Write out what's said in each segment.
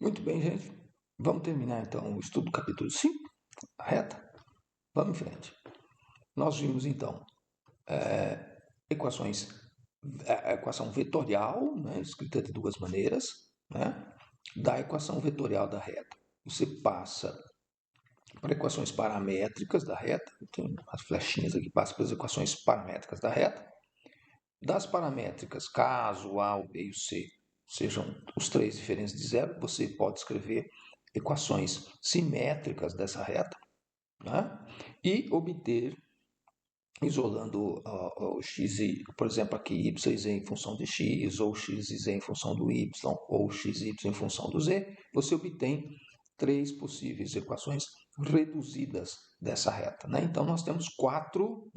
Muito bem, gente. Vamos terminar então o estudo do capítulo 5, a reta. Vamos em frente. Nós vimos então equações, a equação vetorial, né, escrita de duas maneiras, né, da equação vetorial da reta. Você passa para equações paramétricas da reta, tem as flechinhas aqui, passa para as equações paramétricas da reta. Das paramétricas, caso A, o B e o C sejam os três diferentes de zero, você pode escrever equações simétricas dessa reta, né? E obter, isolando o x, por exemplo, aqui y e z em função de x, ou x e z em função do y, ou x e y em função do z, você obtém três possíveis equações reduzidas dessa reta, né? Então, nós temos quatro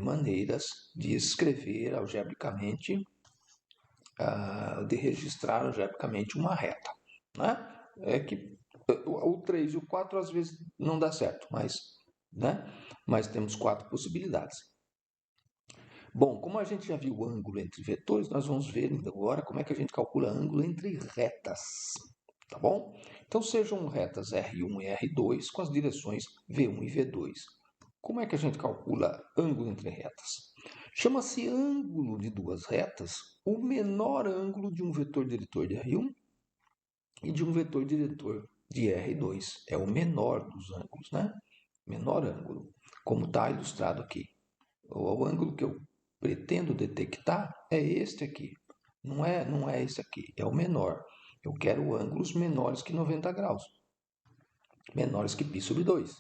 maneiras de escrever algebricamente, de registrar algebricamente uma reta, né? É que o 3 e o 4 às vezes não dá certo, mas temos quatro possibilidades. Bom, como a gente já viu o ângulo entre vetores, nós vamos ver agora como é que a gente calcula ângulo entre retas, tá bom? Então sejam retas R1 e R2 com as direções V1 e V2. Como é que a gente calcula ângulo entre retas? Chama-se ângulo de duas retas o menor ângulo de um vetor diretor de R1 e de um vetor diretor de R2. É o menor dos ângulos, né? Menor ângulo, como está ilustrado aqui. O ângulo que eu pretendo detectar é este aqui. Não é esse aqui, é o menor. Eu quero ângulos menores que 90 graus. Menores que π sobre 2.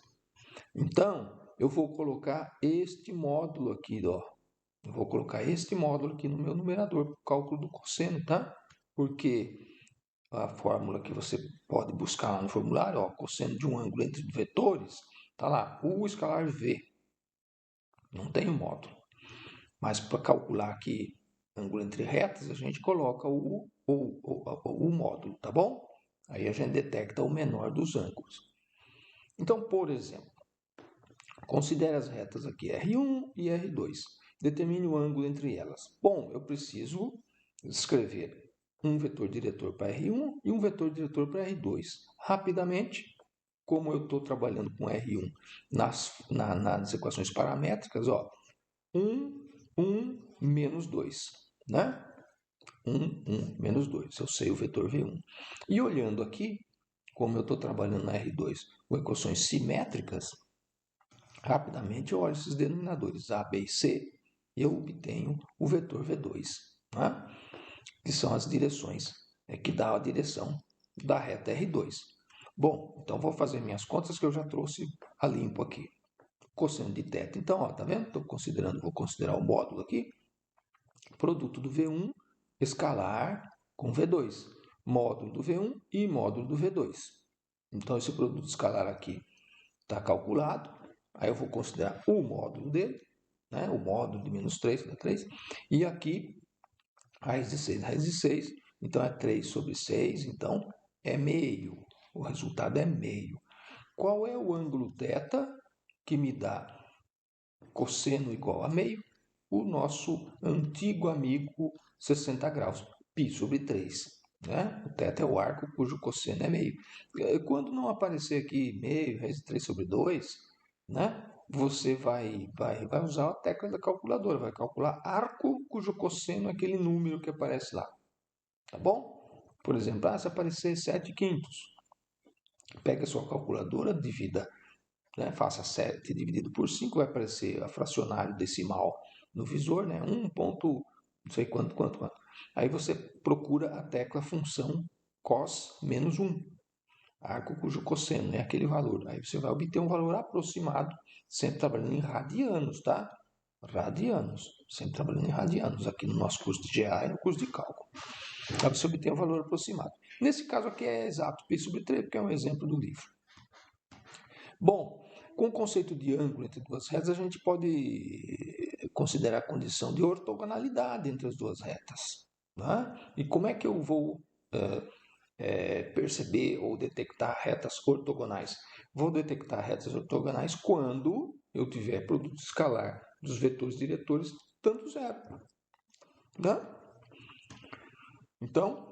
Então, eu vou colocar este módulo aqui, ó. Eu vou colocar este módulo aqui no meu numerador para o cálculo do cosseno, tá? Porque a fórmula que você pode buscar lá no formulário, ó, cosseno de um ângulo entre vetores, tá lá, U escalar V. Não tem o módulo. Mas para calcular aqui ângulo entre retas, a gente coloca o módulo, tá bom? Aí a gente detecta o menor dos ângulos. Então, por exemplo, considere as retas aqui R1 e R2. Determine o ângulo entre elas. Bom, eu preciso escrever um vetor diretor para R1 e um vetor diretor para R2. Rapidamente, como eu estou trabalhando com R1 nas equações paramétricas, ó, 1 menos 2, né? 1 menos 2, eu sei o vetor V1. E olhando aqui, como eu estou trabalhando na R2 com equações simétricas, rapidamente eu olho esses denominadores A, B e C e eu obtenho o vetor V2, né? Que são as direções, que dá a direção da reta R2. Bom, então vou fazer minhas contas que eu já trouxe a limpo aqui. Cosseno de θ, então, ó, tá vendo? Vou considerar o módulo aqui. Produto do V1 escalar com V2. Módulo do V1 e módulo do V2. Então, esse produto escalar aqui está calculado. Aí eu vou considerar o módulo dele, né? O módulo de menos 3, dá 3. E aqui, raiz de 6, raiz de 6. Então, é 3 sobre 6. Então, é meio. O resultado é meio. Qual é o ângulo θ que me dá cosseno igual a meio? O nosso antigo amigo 60 graus, π sobre 3. Né? O θ é o arco cujo cosseno é meio. Quando não aparecer aqui meio, raiz de 3 sobre 2, né? Você vai usar a tecla da calculadora, vai calcular arco cujo cosseno é aquele número que aparece lá. Tá bom? Por exemplo, se aparecer 7/5, pega a sua calculadora, divida, né? Faça 7 dividido por 5, vai aparecer a fracionário decimal no visor, né? 1 ponto, não sei quanto. Aí você procura a tecla função cos menos 1, arco cujo cosseno é aquele valor. Aí você vai obter um valor aproximado, sempre trabalhando em radianos, tá? Radianos, sempre trabalhando em radianos, aqui no nosso curso de GA e no curso de cálculo. Aí você obtém um valor aproximado. Nesse caso aqui é exato, π sobre 3, porque é um exemplo do livro. Bom, com o conceito de ângulo entre duas retas, a gente pode considerar a condição de ortogonalidade entre as duas retas. Né? E como é que eu vou perceber ou detectar retas ortogonais? Vou detectar retas ortogonais quando eu tiver produto escalar dos vetores diretores tanto zero. Né? Então,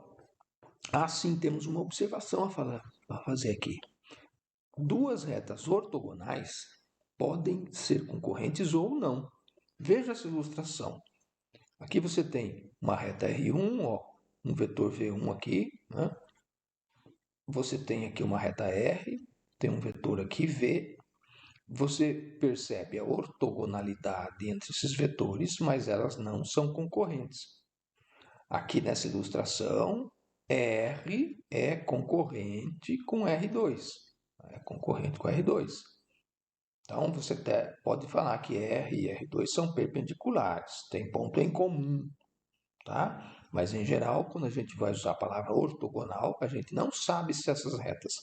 Assim, temos uma observação a fazer aqui. Duas retas ortogonais podem ser concorrentes ou não. Veja essa ilustração. Aqui você tem uma reta R1, ó, um vetor V1 aqui, né? Você tem aqui uma reta R, tem um vetor aqui V. Você percebe a ortogonalidade entre esses vetores, mas elas não são concorrentes. Aqui nessa ilustração, R é concorrente com R2. É concorrente com R2. Então, você até pode falar que R e R2 são perpendiculares, tem ponto em comum, tá? Mas, em geral, quando a gente vai usar a palavra ortogonal, a gente não sabe se essas retas,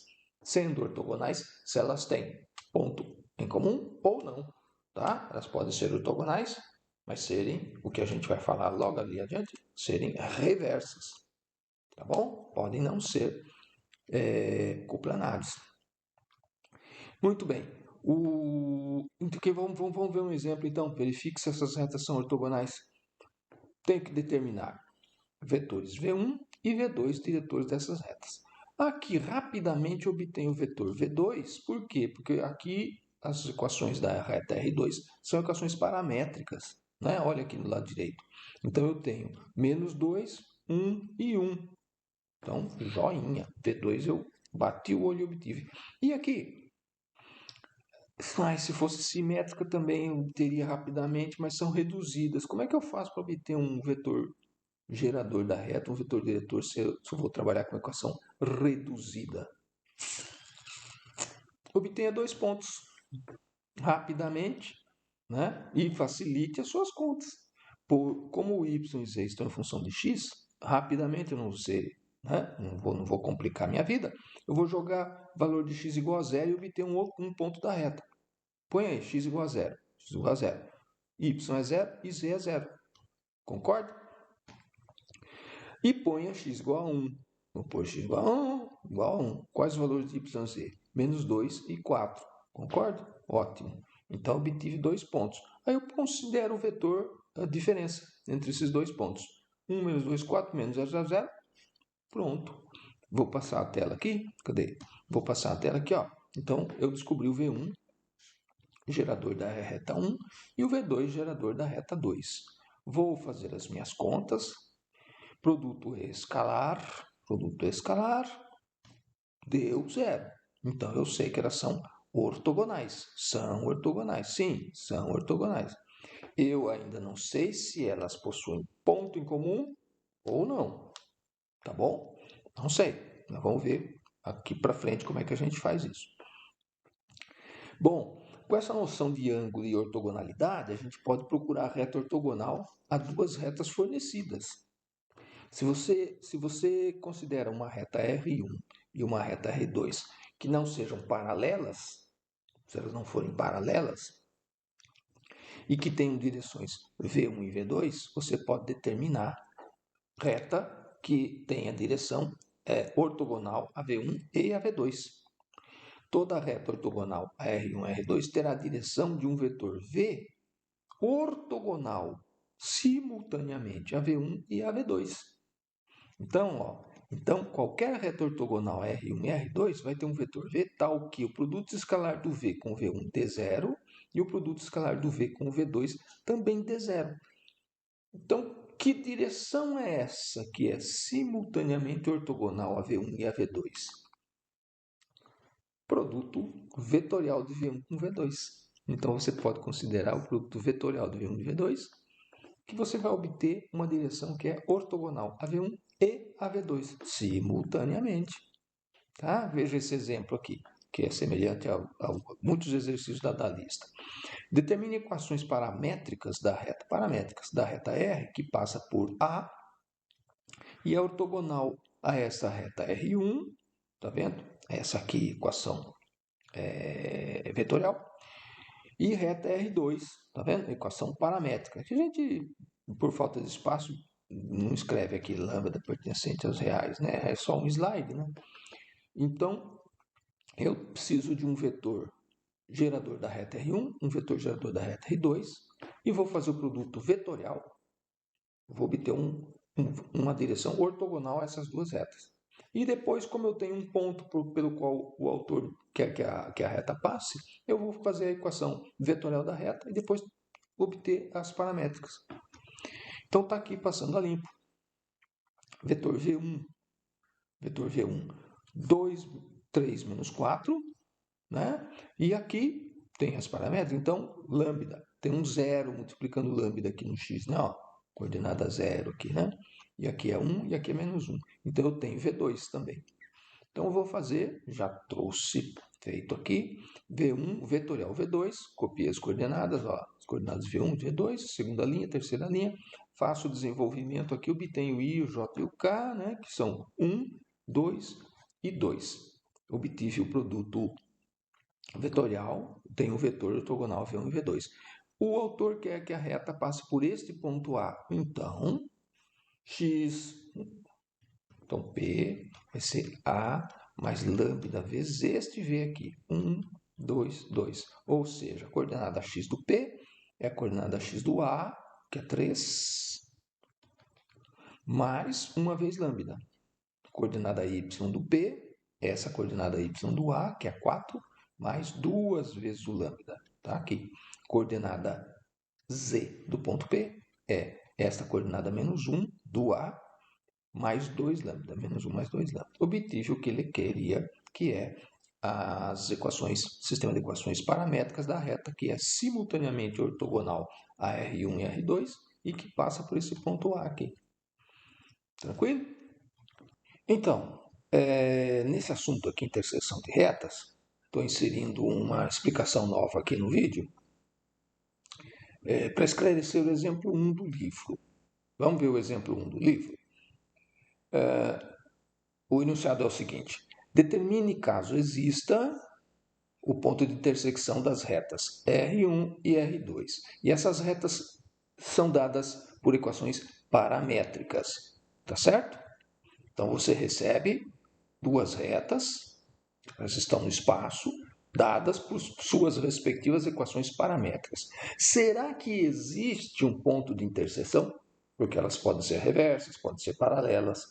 sendo ortogonais, se elas têm ponto em comum ou não, tá? Elas podem ser ortogonais, mas serem, o que a gente vai falar logo ali adiante, serem reversas, tá bom? Podem não ser coplanares. Muito bem. Vamos ver um exemplo, então. Verifique se essas retas são ortogonais. Tenho que determinar vetores V1 e V2 diretores dessas retas. Aqui, rapidamente, obtenho o vetor V2. Por quê? Porque aqui as equações da reta R2 são equações paramétricas, né? Olha aqui no lado direito. Então, eu tenho menos 2, 1 e 1. Então, joinha. V2 eu bati o olho e obtive. E aqui, se fosse simétrica também eu teria rapidamente, mas são reduzidas. Como é que eu faço para obter um vetor gerador da reta, um vetor diretor, se eu vou trabalhar com equação reduzida? Obtenha 2 pontos rapidamente, né? E facilite as suas contas. Como y e z estão em função de x, rapidamente eu não sei, né? Não vou complicar minha vida. Eu vou jogar valor de x igual a zero e obter um ponto da reta. Põe aí, x igual a zero. X igual a zero. Y é zero e z é zero. Concorda? E ponha x igual a 1. Vou pôr x igual a 1, igual a 1. Quais os valores de y e z? Menos 2 e 4. Concorda? Ótimo. Então, obtive 2 pontos. Aí eu considero o vetor, a diferença entre esses 2 pontos. 1 menos 2, 4 menos 0, 0, 0. Pronto. Vou passar a tela aqui. Cadê? Vou passar a tela aqui, ó. Então, eu descobri o V1, gerador da reta 1, e o V2, gerador da reta 2. Vou fazer as minhas contas. Produto escalar, deu zero. Então, eu sei que elas são ortogonais. São ortogonais, sim, são ortogonais. Eu ainda não sei se elas possuem ponto em comum ou não, tá bom? Não sei. Nós vamos ver aqui para frente como é que a gente faz isso. Bom, com essa noção de ângulo e ortogonalidade, a gente pode procurar a reta ortogonal a duas retas fornecidas. Se você considera uma reta R1 e uma reta R2 que não sejam paralelas, se elas não forem paralelas, e que tenham direções V1 e V2, você pode determinar reta que tenha direção ortogonal a V1 e a V2. Toda reta ortogonal a R1 e R2 terá a direção de um vetor V ortogonal simultaneamente a V1 e a V2. Então, qualquer reta ortogonal a R1 e R2 vai ter um vetor V tal que o produto escalar do V com o V1 dê zero e o produto escalar do V com o V2 também dê zero. Então, que direção é essa que é simultaneamente ortogonal a V1 e a V2? Produto vetorial de V1 com V2. Então, você pode considerar o produto vetorial de V1 e V2, que você vai obter uma direção que é ortogonal a V1 e a V2 simultaneamente. Tá? Veja esse exemplo aqui, que é semelhante a muitos exercícios da lista. Determine equações paramétricas da reta R, que passa por A, e é ortogonal a essa reta R1, tá vendo? Essa aqui, equação vetorial, e reta R2, tá vendo? Equação paramétrica, que a gente, por falta de espaço, não escreve aqui lambda pertencente aos reais, né? É só um slide, né? Então, eu preciso de um vetor gerador da reta R1, um vetor gerador da reta R2, e vou fazer o produto vetorial. Vou obter uma direção ortogonal a essas duas retas. E depois, como eu tenho um ponto pelo qual o autor quer que a reta passe, eu vou fazer a equação vetorial da reta e depois obter as paramétricas. Então está aqui passando a limpo. Vetor V1, 2, 3 menos 4, né? E aqui tem as paramétricas, então lambda, tem um zero multiplicando lambda aqui no x, né? Ó, coordenada zero aqui, né? E aqui é 1 e aqui é menos 1. Então eu tenho V2 também. Então eu vou fazer, já trouxe feito aqui, V1, vetorial V2, copiei as coordenadas, ó, as coordenadas V1 e V2, segunda linha, terceira linha, faço o desenvolvimento aqui, obtenho o I, o J e o K, né, que são 1, 2 e 2. Obtive o produto vetorial, tem o vetor ortogonal V1 e V2. O autor quer que a reta passe por este ponto A. Então, x, então P vai ser A mais lambda vezes este V aqui. 1, 2, 2. Ou seja, a coordenada x do P é a coordenada x do A, que é 3, mais uma vez lambda. Coordenada y do B, essa coordenada y do A, que é 4, mais duas vezes o lambda. Tá? Aqui. Coordenada z do ponto P é esta coordenada menos 1 do A, mais 2 lambda, menos 1 mais 2 lambda. Obtive o que ele queria, que é as equações, sistema de equações paramétricas da reta, que é simultaneamente ortogonal a R1 e R2 e que passa por esse ponto A aqui. Tranquilo? Então, nesse assunto aqui, interseção de retas, estou inserindo uma explicação nova aqui no vídeo, para esclarecer o exemplo 1 do livro. Vamos ver o exemplo 1 do livro? O enunciado é o seguinte: determine caso exista o ponto de intersecção das retas R1 e R2. E essas retas são dadas por equações paramétricas, tá certo? Então você recebe duas retas, elas estão no espaço, dadas por suas respectivas equações paramétricas. Será que existe um ponto de interseção? Porque elas podem ser reversas, podem ser paralelas,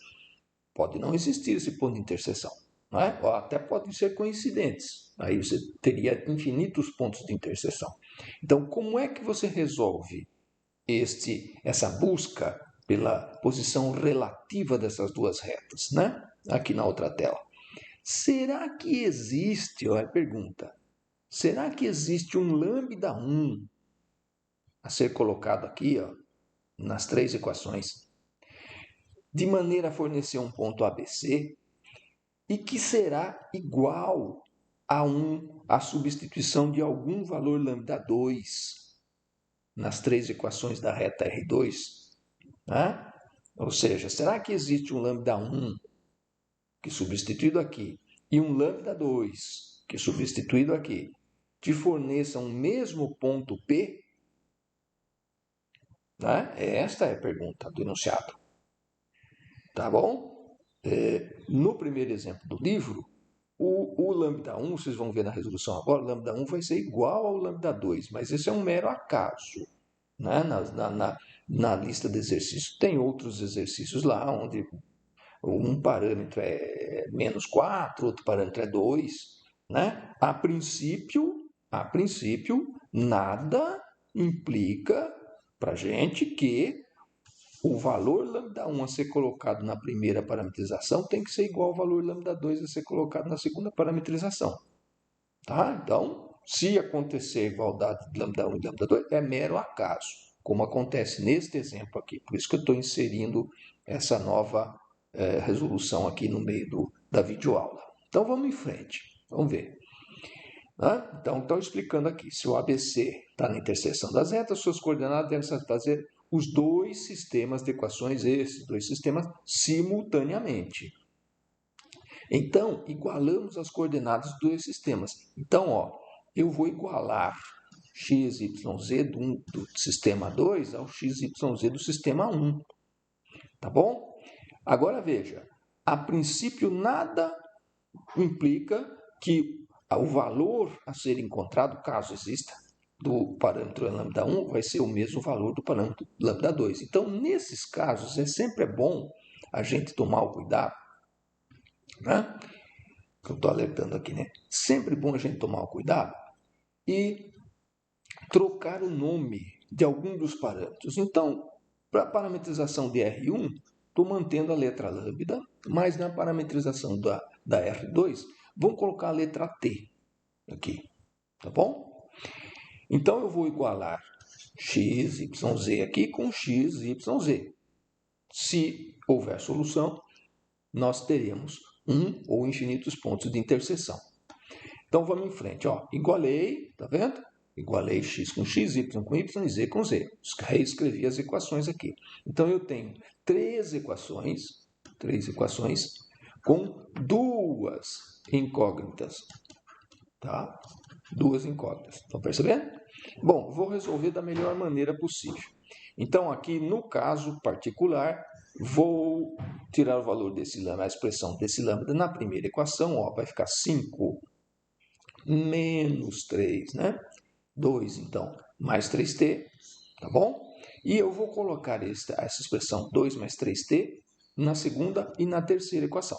pode não existir esse ponto de interseção, não é? Ou até podem ser coincidentes. Aí você teria infinitos pontos de interseção. Então, como é que você resolve essa busca pela posição relativa dessas duas retas, né? Aqui na outra tela. Será que existe, olha a pergunta, será que existe um lambda 1 a ser colocado aqui, ó, nas três equações, de maneira a fornecer um ponto ABC e que será igual a substituição de algum valor lambda 2 nas três equações da reta R2? Né? Ou seja, será que existe um lambda 1 que substituído aqui e um lambda 2 que substituído aqui te forneçam o mesmo ponto P? Né? Esta é a pergunta do enunciado. Tá bom? No primeiro exemplo do livro, o lambda 1, vocês vão ver na resolução agora, o lambda 1 vai ser igual ao lambda 2, mas esse é um mero acaso. Né? Na lista de exercícios tem outros exercícios lá, onde um parâmetro é menos 4, outro parâmetro é 2. Né? A princípio, nada implica para a gente que o valor lambda 1 a ser colocado na primeira parametrização tem que ser igual ao valor lambda 2 a ser colocado na segunda parametrização. Tá? Então, se acontecer igualdade de lambda 1 e lambda 2, é mero acaso, como acontece neste exemplo aqui. Por isso que eu estou inserindo essa nova resolução aqui no meio da videoaula. Então, vamos em frente. Vamos ver. Então, estou explicando aqui. Se o ABC está na interseção das retas, suas coordenadas devem satisfazer os dois sistemas de equações, esses dois sistemas, simultaneamente. Então, igualamos as coordenadas dos dois sistemas. Então, ó, eu vou igualar x, y, z do sistema 2 ao x, y, z do sistema 1. Tá bom? Agora, veja. A princípio, nada implica que o valor a ser encontrado, caso exista, do parâmetro lambda 1 vai ser o mesmo valor do parâmetro lambda 2. Então, nesses casos, é sempre bom a gente tomar o cuidado né? Que eu estou alertando aqui, né? Sempre bom a gente tomar um cuidado e trocar o nome de algum dos parâmetros. Então, para a parametrização de R1, estou mantendo a letra lambda, mas na parametrização da R2, vamos colocar a letra T aqui, tá bom? Então, eu vou igualar x, y, z aqui com x, y, z. Se houver solução, nós teremos um ou infinitos pontos de interseção. Então, vamos em frente. Ó. Igualei, tá vendo? Igualei x com x, y com y e z com z. Reescrevi as equações aqui. Então, eu tenho três equações com duas incógnitas. Tá? Duas incógnitas. Estão percebendo? Bom, vou resolver da melhor maneira possível. Então, aqui no caso particular, vou tirar o valor desse lambda, a expressão desse lambda na primeira equação, ó, vai ficar 5 menos 3, né? 2, então, mais 3t, tá bom? E eu vou colocar essa expressão 2 mais 3t na segunda e na terceira equação,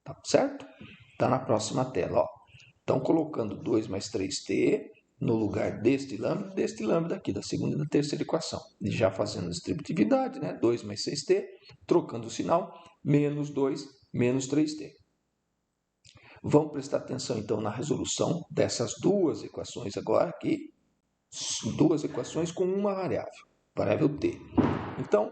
tá certo? Está na próxima tela, ó. Então, colocando 2 mais 3t no lugar deste lambda aqui, da segunda e da terceira equação. E já fazendo a distributividade, né? 2 mais 6t, trocando o sinal, menos 2, menos 3t. Vamos prestar atenção, então, na resolução dessas duas equações agora aqui. Duas equações com uma variável t. Então,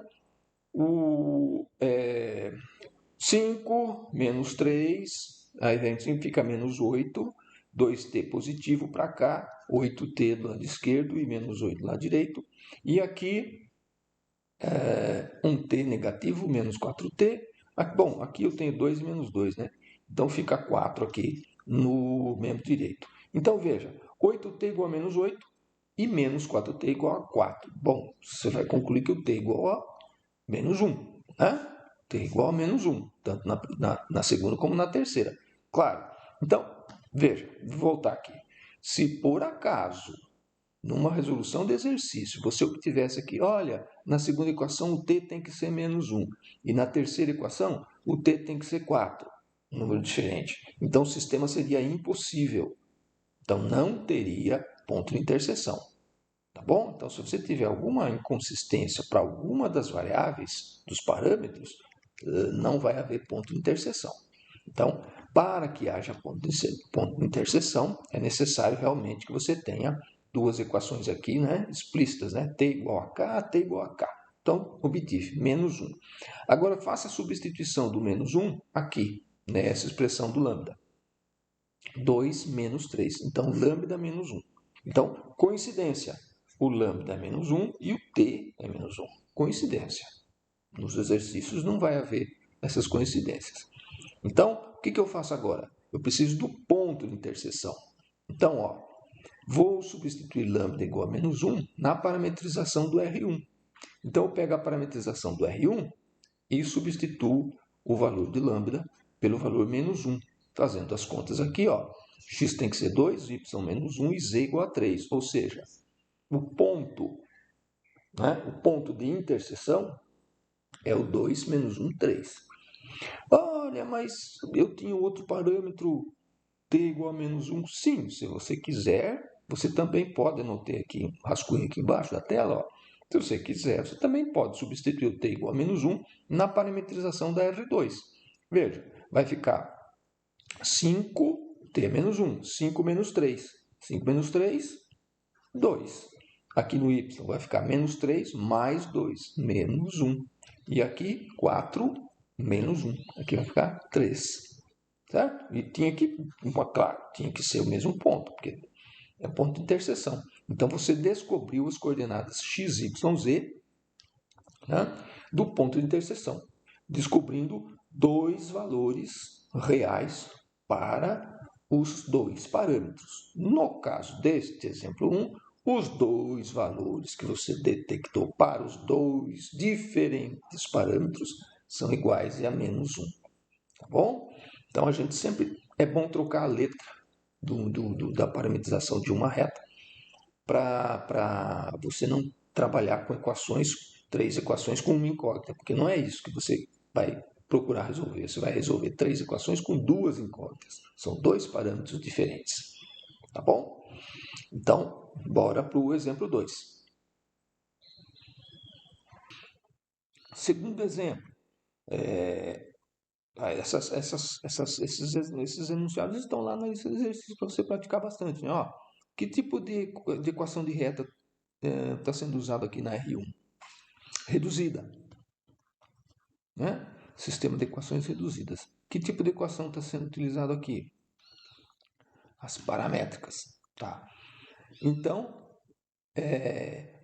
5 menos 3, aí fica menos 8, 2t positivo para cá, 8t do lado esquerdo e menos 8 do lado direito. E aqui, 1t negativo, menos 4t. Bom, aqui eu tenho 2 e menos 2, né? Então fica 4 aqui no membro direito. Então veja, 8t igual a menos 8 e menos 4t igual a 4. Bom, você vai concluir que o t igual a menos 1, né? T igual a menos 1, tanto na segunda como na terceira. Claro. Então, veja, vou voltar aqui. Se por acaso, numa resolução de exercício, você obtivesse aqui, olha, na segunda equação o t tem que ser menos 1, e na terceira equação o t tem que ser 4, um número diferente. Então, o sistema seria impossível. Então, não teria ponto de interseção. Tá bom? Então, se você tiver alguma inconsistência para alguma das variáveis, dos parâmetros, não vai haver ponto de interseção. Então, para que haja ponto de interseção, é necessário realmente que você tenha duas equações aqui, né, explícitas, né? T igual a K, T igual a K. Então, obtive menos 1. Agora, faça a substituição do menos 1 aqui, nessa expressão do lambda. 2 menos 3. Então, lambda menos 1. Então, coincidência. O lambda é menos 1 e o t é menos 1. Coincidência. Nos exercícios não vai haver essas coincidências. Então, o que eu faço agora? Eu preciso do ponto de interseção. Então, ó, vou substituir lambda igual a menos 1 na parametrização do R1. Então, eu pego a parametrização do R1 e substituo o valor de lambda pelo valor menos 1. Fazendo as contas aqui, ó, x tem que ser 2, y menos 1 e z igual a 3. Ou seja, o ponto de interseção é o 2 menos 1, 3. Olha, mas eu tinha outro parâmetro t igual a menos 1. Sim, se você quiser, você também pode, anotei aqui, um rascunho aqui embaixo da tela, ó. Se você quiser, você também pode substituir o t igual a menos 1 na parametrização da R2. Veja, vai ficar 5t menos 1, 5 menos 3. 5 menos 3, 2. Aqui no y vai ficar menos 3 mais 2, menos 1. E aqui 4 menos 1. Aqui vai ficar 3. Certo? E tinha que, claro, tinha que ser o mesmo ponto, porque é ponto de interseção. Então você descobriu as coordenadas x, y, z, né, do ponto de interseção, descobrindo dois valores reais para os dois parâmetros. No caso deste exemplo 1, os dois valores que você detectou para os dois diferentes parâmetros são iguais a menos 1. Tá bom? Então, a gente sempre é bom trocar a letra da parametrização de uma reta para você não trabalhar com equações, três equações com uma incógnita, porque não é isso que você vai procurar resolver. Você vai resolver 3 equações com 2 incógnitas. São 2 parâmetros diferentes. Tá bom? Então, bora para o exemplo 2. Segundo exemplo, esses enunciados estão lá nesse exercício para você praticar bastante. Né? Ó, que tipo de equação de reta está sendo usado aqui na R1? Reduzida. Né? Sistema de equações reduzidas. Que tipo de equação está sendo utilizado aqui? As paramétricas. Tá? Então,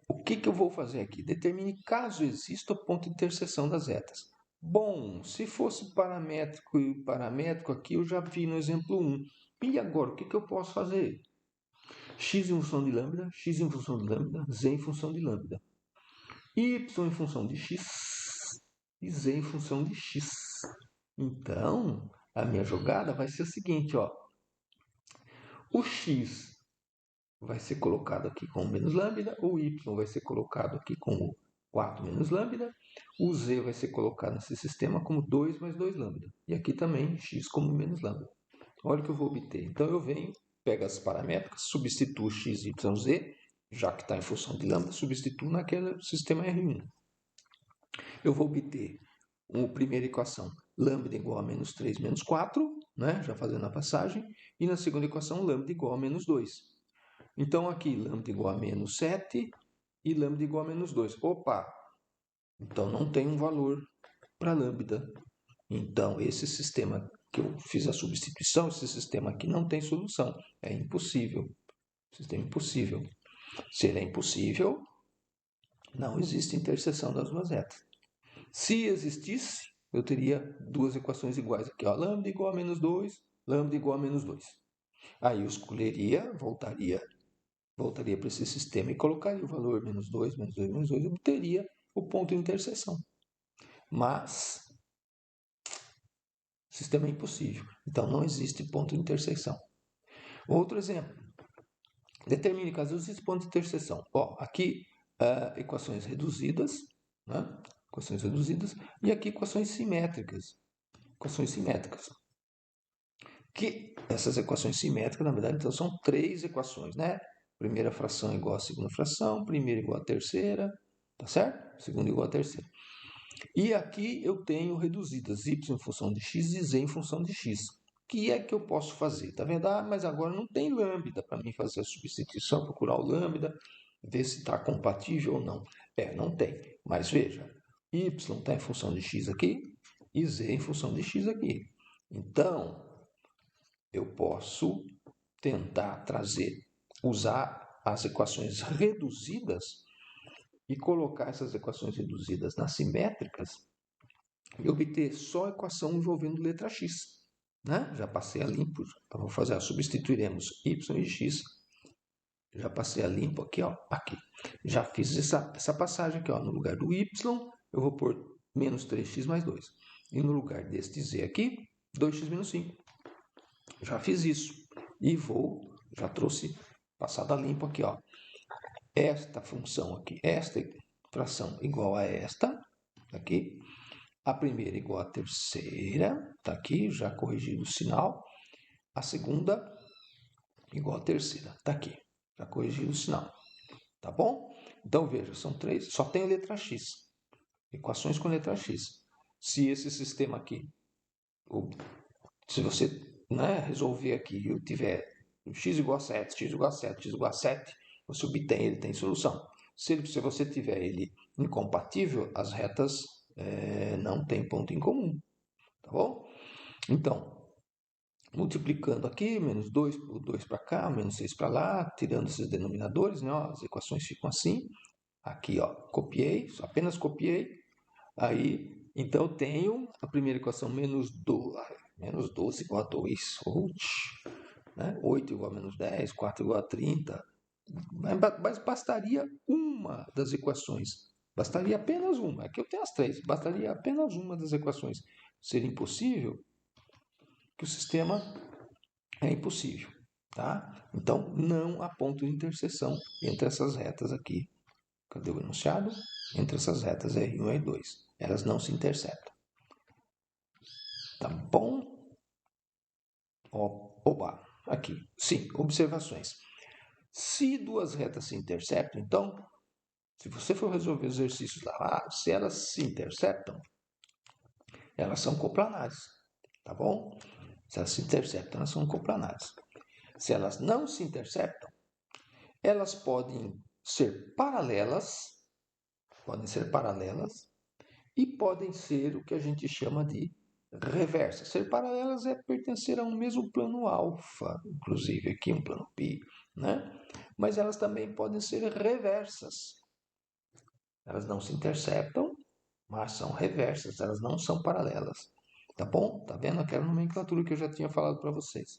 o que eu vou fazer aqui? Determine caso exista o ponto de interseção das retas. Bom, se fosse paramétrico e paramétrico aqui, eu já vi no exemplo 1. E agora, o que eu posso fazer? X em função de lambda, x em função de lambda, z em função de lambda. Y em função de x e z em função de x. Então, a minha jogada vai ser o seguinte, ó. O x vai ser colocado aqui com menos lambda, o y vai ser colocado aqui com 4 menos lambda, o z vai ser colocado nesse sistema como 2 mais 2 lambda. E aqui também x como menos lambda. Olha o que eu vou obter. Então eu venho, pego as paramétricas, substituo x, y, z, já que está em função de lambda, substituo naquele sistema R1. Eu vou obter uma primeira equação, lambda igual a menos 3 menos 4, né? Já fazendo a passagem, e na segunda equação, lambda igual a menos 2. Então, aqui, lambda igual a menos 7 e lambda igual a menos 2. Opa! Então, não tem um valor para lambda. Então, esse sistema que eu fiz a substituição, esse sistema aqui não tem solução. É impossível. Sistema impossível. Se ele é impossível, não existe interseção das duas retas. Se existisse, eu teria duas equações iguais aqui. Ó, lambda igual a menos 2, lambda igual a menos 2. Aí eu escolheria, voltaria para esse sistema e colocaria o valor menos 2, menos 2, menos 2, e obteria o ponto de interseção. Mas o sistema é impossível, então não existe ponto de interseção. Outro exemplo. Determine caso existe ponto de interseção. Ó, aqui, equações reduzidas, né? Equações reduzidas, e aqui equações simétricas. Equações simétricas. Que essas equações simétricas, na verdade, então, são 3 equações, né? Primeira fração é igual à segunda fração, primeira igual à terceira, tá certo? Segunda igual à terceira. E aqui eu tenho reduzidas y em função de x e z em função de x. O que é que eu posso fazer? Tá vendo? Ah, mas agora não tem lambda para mim fazer a substituição, procurar o lambda, ver se está compatível ou não. Não tem. Mas veja, y está em função de x aqui e z em função de x aqui. Então, eu posso tentar usar as equações reduzidas e colocar essas equações reduzidas nas simétricas e obter só a equação envolvendo letra x. Né? Já passei a limpo, então vou fazer, substituiremos y e x. Já passei a limpo aqui, ó, aqui. Já fiz essa passagem aqui, ó, no lugar do y, eu vou pôr menos 3x mais 2. E no lugar deste z aqui, 2x menos 5. Já fiz isso. E já trouxe passada limpo aqui, ó. Esta função aqui, esta fração igual a esta, aqui. A primeira igual à terceira, tá aqui, já corrigido o sinal. A segunda igual à terceira, tá aqui, já corrigido o sinal. Tá bom? Então, veja, são 3, só tem a letra x. Equações com letra x. Se esse sistema aqui, se você resolver aqui e eu tiver x igual a 7, x igual a 7, x igual a 7, você obtém, ele tem solução. Se você tiver ele incompatível, as retas não têm ponto em comum. Tá bom? Então, multiplicando aqui, menos 2, 2 para cá, menos 6 para lá, tirando esses denominadores, né, ó, as equações ficam assim. Aqui, ó, copiei, apenas copiei. Aí, então, eu tenho a primeira equação menos 12 igual a 2. Né? 8 igual a menos 10, 4 igual a 30. Mas bastaria uma das equações. Bastaria apenas uma. Aqui eu tenho as 3. Bastaria apenas uma das equações ser impossível, que o sistema é impossível. Tá? Então, não há ponto de interseção entre essas retas aqui. Cadê o enunciado? Entre essas retas R1 e R2. Elas não se interceptam. Tá bom? Opa, aqui. Sim, observações. Se duas retas se interceptam, então, se você for resolver exercícios lá, se elas se interceptam, elas são coplanares, tá bom? Se elas se interceptam, elas são coplanares. Se elas não se interceptam, elas podem ser paralelas e podem ser o que a gente chama de reversas. Ser paralelas é pertencer a um mesmo plano alfa, inclusive aqui um plano π, né? Mas elas também podem ser reversas. Elas não se interceptam, mas são reversas, elas não são paralelas. Tá bom? Tá vendo aquela nomenclatura que eu já tinha falado para vocês.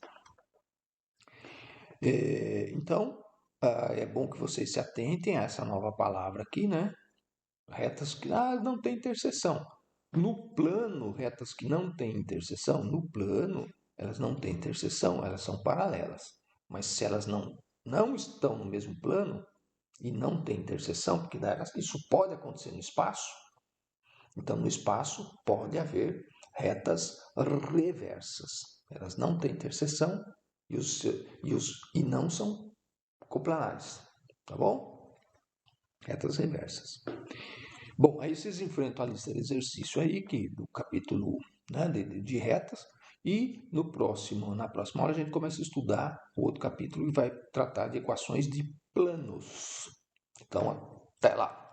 Então, é bom que vocês se atentem a essa nova palavra aqui, né? Retas que não tem interseção. No plano, retas que não têm interseção, no plano, elas não têm interseção, elas são paralelas. Mas se elas não estão no mesmo plano e não têm interseção, porque isso pode acontecer no espaço, então no espaço pode haver retas reversas. Elas não têm interseção e não são coplanares, tá bom? Retas reversas. Bom, aí vocês enfrentam a lista de exercício aí, que do capítulo, né, de retas, e na próxima aula a gente começa a estudar o outro capítulo e vai tratar de equações de planos. Então, até lá!